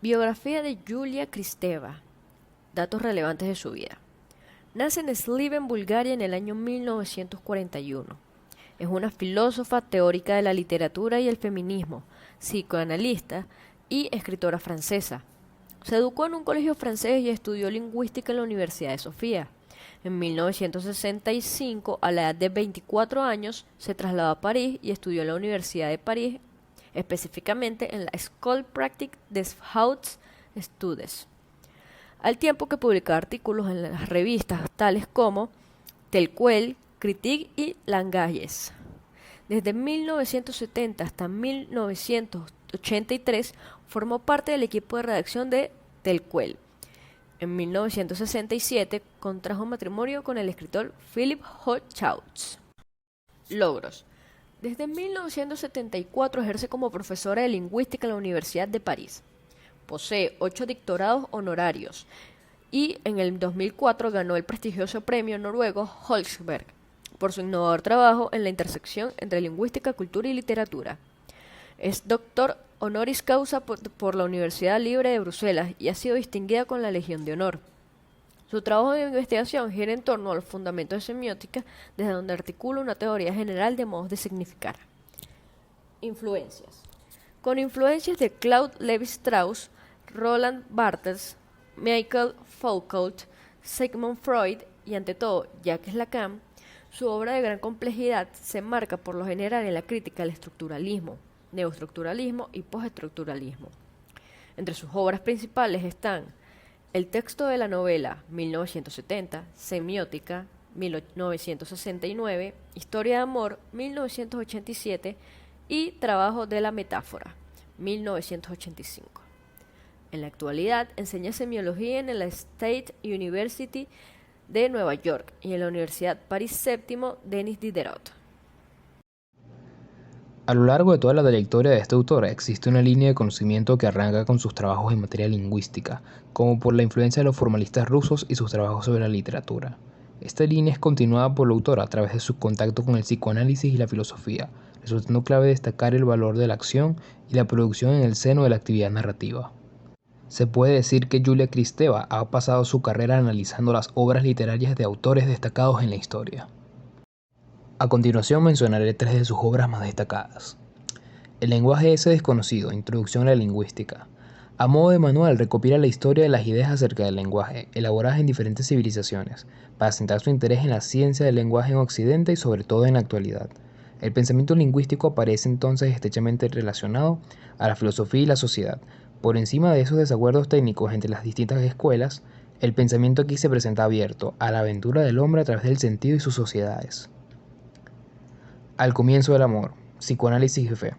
Biografía de Julia Kristeva. Datos relevantes de su vida. Nace en Sliven, Bulgaria, en el año 1941. Es una filósofa teórica de la literatura y el feminismo, psicoanalista y escritora francesa. Se educó en un colegio francés y estudió lingüística en la Universidad de Sofía. En 1965, a la edad de 24 años, se trasladó a París y estudió en la Universidad de París, específicamente en la École Pratique des Hautes Études, al tiempo que publicaba artículos en las revistas tales como Tel Quel, Critique y Langages. Desde 1970 hasta 1983 formó parte del equipo de redacción de Tel Quel. En 1967 contrajo matrimonio con el escritor Philippe Hochschild. Logros. Desde 1974 ejerce como profesora de lingüística en la Universidad de París. Posee 8 doctorados honorarios y en el 2004 ganó el prestigioso premio noruego Holberg por su innovador trabajo en la intersección entre lingüística, cultura y literatura. Es doctor honoris causa por la Universidad Libre de Bruselas y ha sido distinguida con la Legión de Honor. Su trabajo de investigación gira en torno a los fundamentos de semiótica, desde donde articula una teoría general de modos de significar. Influencias. Con influencias de Claude Lévi-Strauss, Roland Barthes, Michael Foucault, Sigmund Freud y ante todo Jacques Lacan, su obra de gran complejidad se marca por lo general en la crítica al estructuralismo, neoestructuralismo y postestructuralismo. Entre sus obras principales están el texto de la novela 1970, Semiótica 1969, Historia de amor 1987 y Trabajo de la metáfora 1985. En la actualidad enseña semiología en la State University de Nueva York y en la Universidad París VII Denis Diderot. A lo largo de toda la trayectoria de esta autora existe una línea de conocimiento que arranca con sus trabajos en materia lingüística, como por la influencia de los formalistas rusos y sus trabajos sobre la literatura. Esta línea es continuada por la autora a través de su contacto con el psicoanálisis y la filosofía, resultando clave destacar el valor de la acción y la producción en el seno de la actividad narrativa. Se puede decir que Julia Kristeva ha pasado su carrera analizando las obras literarias de autores destacados en la historia. A continuación mencionaré 3 de sus obras más destacadas. El lenguaje es desconocido, Introducción a la lingüística. A modo de manual recopila la historia de las ideas acerca del lenguaje, elaboradas en diferentes civilizaciones, para centrar su interés en la ciencia del lenguaje en Occidente y sobre todo en la actualidad. El pensamiento lingüístico aparece entonces estrechamente relacionado a la filosofía y la sociedad. Por encima de esos desacuerdos técnicos entre las distintas escuelas, el pensamiento aquí se presenta abierto a la aventura del hombre a través del sentido y sus sociedades. Al comienzo del amor, psicoanálisis y fe.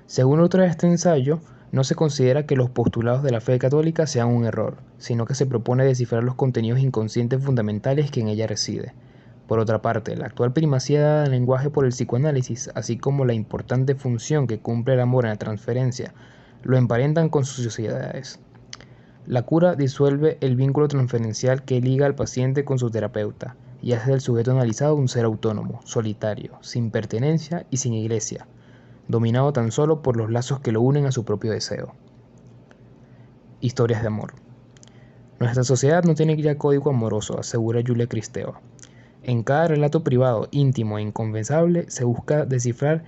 Según autor de este ensayo, no se considera que los postulados de la fe católica sean un error, sino que se propone descifrar los contenidos inconscientes fundamentales que en ella reside. Por otra parte, la actual primacía dada al lenguaje por el psicoanálisis, así como la importante función que cumple el amor en la transferencia, lo emparentan con sus sociedades. La cura disuelve el vínculo transferencial que liga al paciente con su terapeuta, y hace del sujeto analizado un ser autónomo, solitario, sin pertenencia y sin iglesia, dominado tan solo por los lazos que lo unen a su propio deseo. Historias de amor. Nuestra sociedad no tiene ya código amoroso, asegura Julia Kristeva. En cada relato privado, íntimo e inconfesable se busca descifrar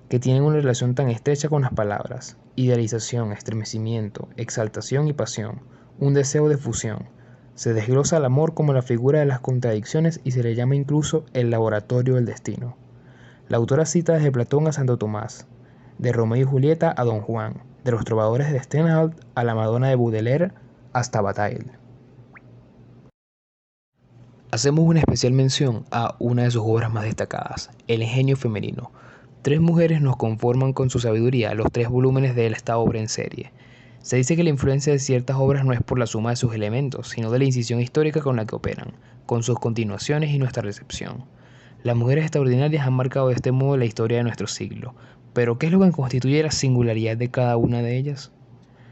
que tienen una relación tan estrecha con las palabras: idealización, estremecimiento, exaltación y pasión, un deseo de fusión. Se desglosa el amor como la figura de las contradicciones y se le llama incluso el laboratorio del destino. La autora cita desde Platón a Santo Tomás, de Romeo y Julieta a Don Juan, de los trovadores de Stendhal a la Madonna de Baudelaire hasta Bataille. Hacemos una especial mención a una de sus obras más destacadas, El ingenio femenino. 3 mujeres nos conforman con su sabiduría los 3 volúmenes de esta obra en serie. Se dice que la influencia de ciertas obras no es por la suma de sus elementos, sino de la incisión histórica con la que operan, con sus continuaciones y nuestra recepción. Las mujeres extraordinarias han marcado de este modo la historia de nuestro siglo, pero ¿qué es lo que constituye la singularidad de cada una de ellas?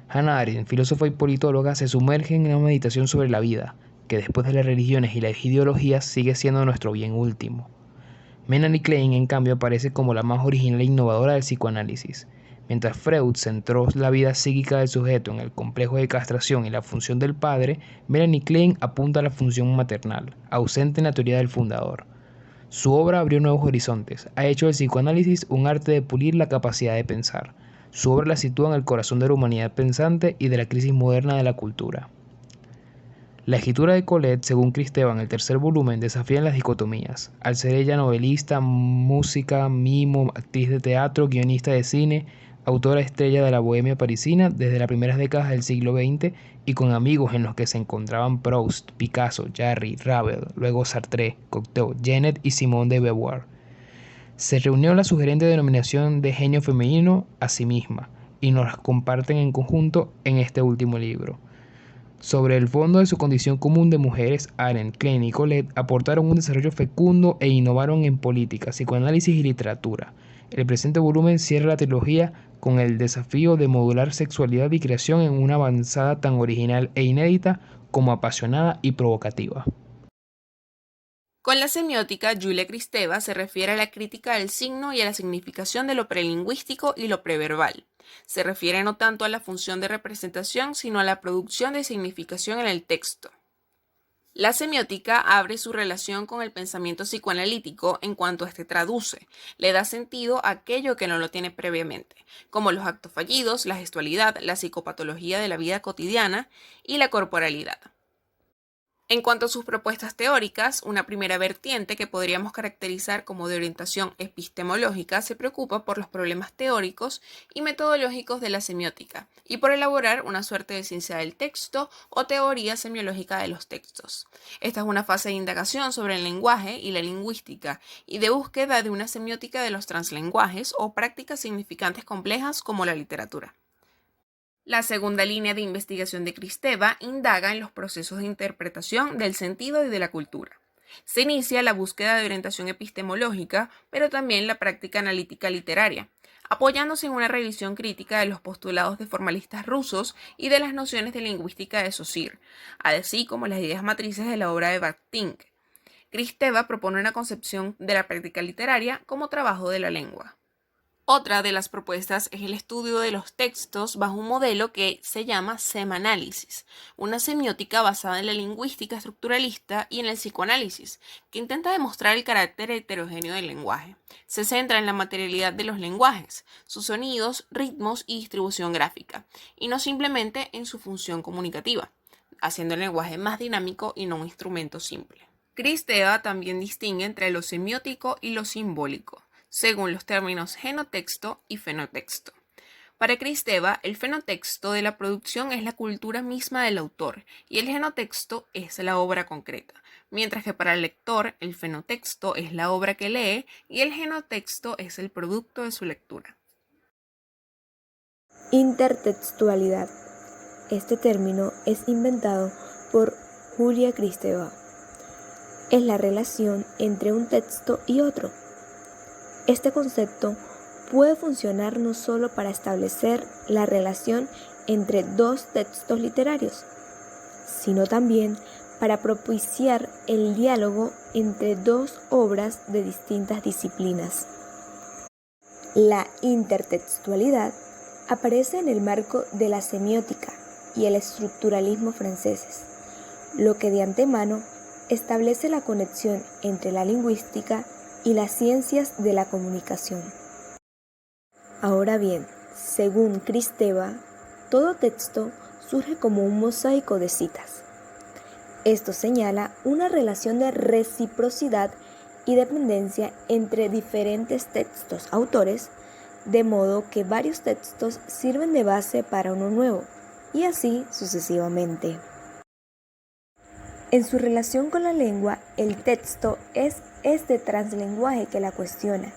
Hannah Arendt, filósofa y politóloga, se sumerge en una meditación sobre la vida, que después de las religiones y las ideologías sigue siendo nuestro bien último. Melanie Klein, en cambio, aparece como la más original e innovadora del psicoanálisis. Mientras Freud centró la vida psíquica del sujeto en el complejo de castración y la función del padre, Melanie Klein apunta a la función maternal, ausente en la teoría del fundador. Su obra abrió nuevos horizontes, ha hecho del psicoanálisis un arte de pulir la capacidad de pensar. Su obra la sitúa en el corazón de la humanidad pensante y de la crisis moderna de la cultura. La escritura de Colette, según Kristeva en el tercer volumen, desafía las dicotomías. Al ser ella novelista, música, mimo, actriz de teatro, guionista de cine, autora estrella de la bohemia parisina desde las primeras décadas del siglo XX y con amigos en los que se encontraban Proust, Picasso, Jarry, Ravel, luego Sartre, Cocteau, Genet y Simone de Beauvoir. Se reunió la sugerente denominación de genio femenino a sí misma y nos las comparten en conjunto en este último libro. Sobre el fondo de su condición común de mujeres, Arendt, Klein y Colette aportaron un desarrollo fecundo e innovaron en política, psicoanálisis y literatura. El presente volumen cierra la trilogía con el desafío de modular sexualidad y creación en una avanzada tan original e inédita como apasionada y provocativa. Con la semiótica, Julia Kristeva se refiere a la crítica del signo y a la significación de lo prelingüístico y lo preverbal. Se refiere no tanto a la función de representación, sino a la producción de significación en el texto. La semiótica abre su relación con el pensamiento psicoanalítico en cuanto éste traduce, le da sentido a aquello que no lo tiene previamente, como los actos fallidos, la gestualidad, la psicopatología de la vida cotidiana y la corporalidad. En cuanto a sus propuestas teóricas, una primera vertiente que podríamos caracterizar como de orientación epistemológica se preocupa por los problemas teóricos y metodológicos de la semiótica y por elaborar una suerte de ciencia del texto o teoría semiológica de los textos. Esta es una fase de indagación sobre el lenguaje y la lingüística y de búsqueda de una semiótica de los translenguajes o prácticas significantes complejas como la literatura. La segunda línea de investigación de Kristeva indaga en los procesos de interpretación del sentido y de la cultura. Se inicia la búsqueda de orientación epistemológica, pero también la práctica analítica literaria, apoyándose en una revisión crítica de los postulados de formalistas rusos y de las nociones de lingüística de Saussure, así como las ideas matrices de la obra de Bakhtin. Kristeva propone una concepción de la práctica literaria como trabajo de la lengua. Otra de las propuestas es el estudio de los textos bajo un modelo que se llama semanálisis, una semiótica basada en la lingüística estructuralista y en el psicoanálisis, que intenta demostrar el carácter heterogéneo del lenguaje. Se centra en la materialidad de los lenguajes, sus sonidos, ritmos y distribución gráfica, y no simplemente en su función comunicativa, haciendo el lenguaje más dinámico y no un instrumento simple. Kristeva también distingue entre lo semiótico y lo simbólico, según los términos genotexto y fenotexto. Para Kristeva, el fenotexto de la producción es la cultura misma del autor y el genotexto es la obra concreta, mientras que para el lector el fenotexto es la obra que lee y el genotexto es el producto de su lectura. Intertextualidad. Este término es inventado por Julia Kristeva. Es la relación entre un texto y otro. Este concepto puede funcionar no solo para establecer la relación entre dos textos literarios, sino también para propiciar el diálogo entre dos obras de distintas disciplinas. La intertextualidad aparece en el marco de la semiótica y el estructuralismo franceses, lo que de antemano establece la conexión entre la lingüística y las ciencias de la comunicación. Ahora bien, según Kristeva, todo texto surge como un mosaico de citas. Esto señala una relación de reciprocidad y dependencia entre diferentes textos autores, de modo que varios textos sirven de base para uno nuevo, y así sucesivamente. En su relación con la lengua, el texto es este translenguaje que la cuestiona,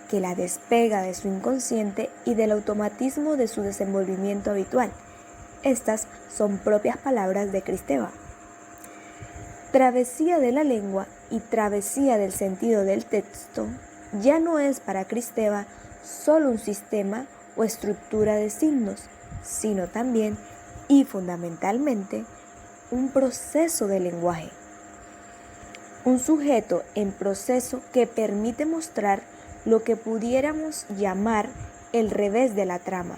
que la despega de su inconsciente y del automatismo de su desenvolvimiento habitual. Estas son propias palabras de Kristeva. Travesía de la lengua y travesía del sentido del texto ya no es para Kristeva solo un sistema o estructura de signos, sino también y fundamentalmente un proceso de lenguaje. un sujeto en proceso que permite mostrar lo que pudiéramos llamar el revés de la trama,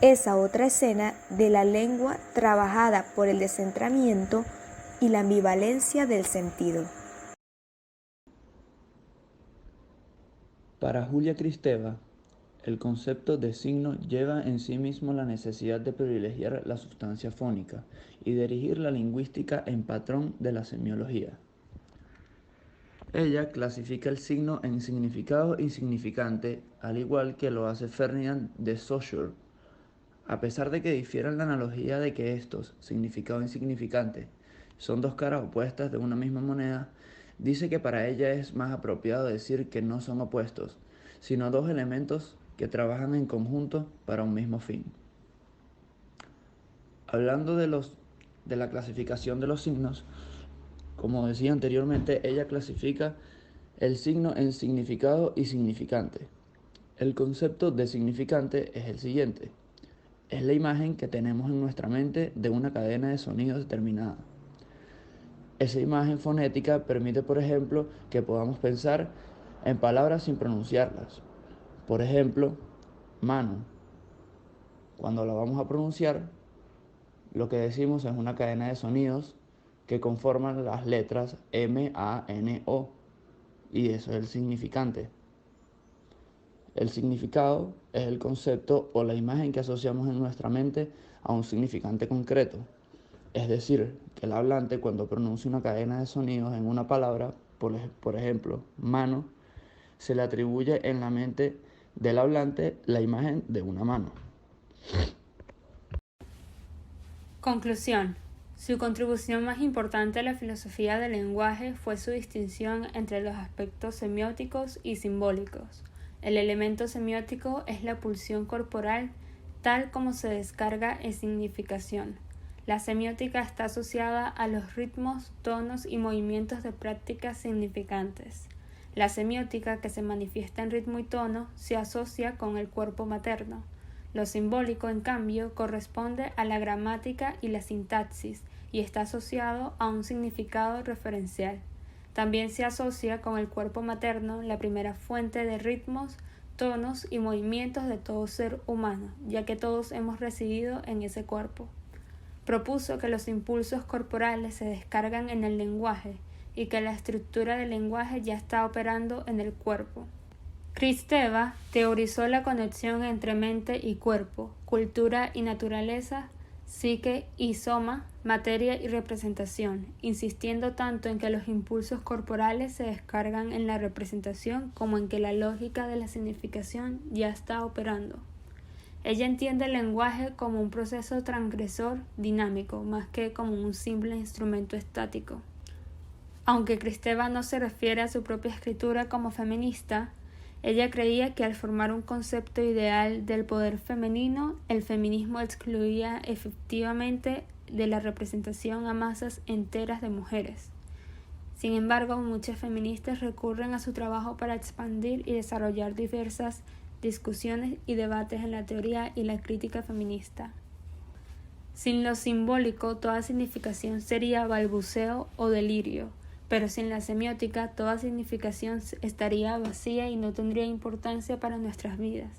esa otra escena de la lengua trabajada por el descentramiento y la ambivalencia del sentido. Para Julia Kristeva, el concepto de signo lleva en sí mismo la necesidad de privilegiar la sustancia fónica y dirigir la lingüística en patrón de la semiología. Ella clasifica el signo en significado y significante, al igual que lo hace Ferdinand de Saussure. A pesar de que difieran la analogía de que estos, significado y significante, son dos caras opuestas de una misma moneda, dice que para ella es más apropiado decir que no son opuestos, sino dos elementos que trabajan en conjunto para un mismo fin. Hablando de la clasificación de los signos, como decía anteriormente, ella clasifica el signo en significado y significante. El concepto de significante es el siguiente: es la imagen que tenemos en nuestra mente de una cadena de sonidos determinada. Esa imagen fonética permite, por ejemplo, que podamos pensar en palabras sin pronunciarlas. Por ejemplo, mano. Cuando la vamos a pronunciar, lo que decimos es una cadena de sonidos que conforman las letras M, A, N, O, y eso es el significante. El significado es el concepto o la imagen que asociamos en nuestra mente a un significante concreto. Es decir, que el hablante, cuando pronuncia una cadena de sonidos en una palabra, por ejemplo, mano, se le atribuye en la mente del hablante la imagen de una mano. Conclusión. Su contribución más importante a la filosofía del lenguaje fue su distinción entre los aspectos semióticos y simbólicos. El elemento semiótico es la pulsión corporal tal como se descarga en significación. La semiótica está asociada a los ritmos, tonos y movimientos de prácticas significantes. La semiótica, que se manifiesta en ritmo y tono, se asocia con el cuerpo materno. Lo simbólico, en cambio, corresponde a la gramática y la sintaxis y está asociado a un significado referencial. También se asocia con el cuerpo materno, la primera fuente de ritmos, tonos y movimientos de todo ser humano, ya que todos hemos residido en ese cuerpo. Propuso que los impulsos corporales se descargan en el lenguaje y que la estructura del lenguaje ya está operando en el cuerpo. Kristeva teorizó la conexión entre mente y cuerpo, cultura y naturaleza, psique y soma, materia y representación, insistiendo tanto en que los impulsos corporales se descargan en la representación como en que la lógica de la significación ya está operando. Ella entiende el lenguaje como un proceso transgresor dinámico, más que como un simple instrumento estático. Aunque Kristeva no se refiere a su propia escritura como feminista, ella creía que al formar un concepto ideal del poder femenino, el feminismo excluía efectivamente de la representación a masas enteras de mujeres. Sin embargo, muchas feministas recurren a su trabajo para expandir y desarrollar diversas discusiones y debates en la teoría y la crítica feminista. Sin lo simbólico, toda significación sería balbuceo o delirio, pero sin la semiótica, toda significación estaría vacía y no tendría importancia para nuestras vidas.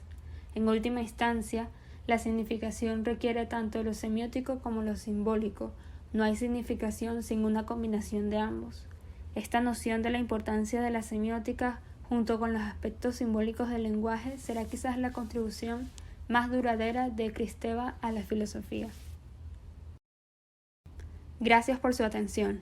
En última instancia, la significación requiere tanto lo semiótico como lo simbólico. No hay significación sin una combinación de ambos. Esta noción de la importancia de la semiótica, junto con los aspectos simbólicos del lenguaje, será quizás la contribución más duradera de Kristeva a la filosofía. Gracias por su atención.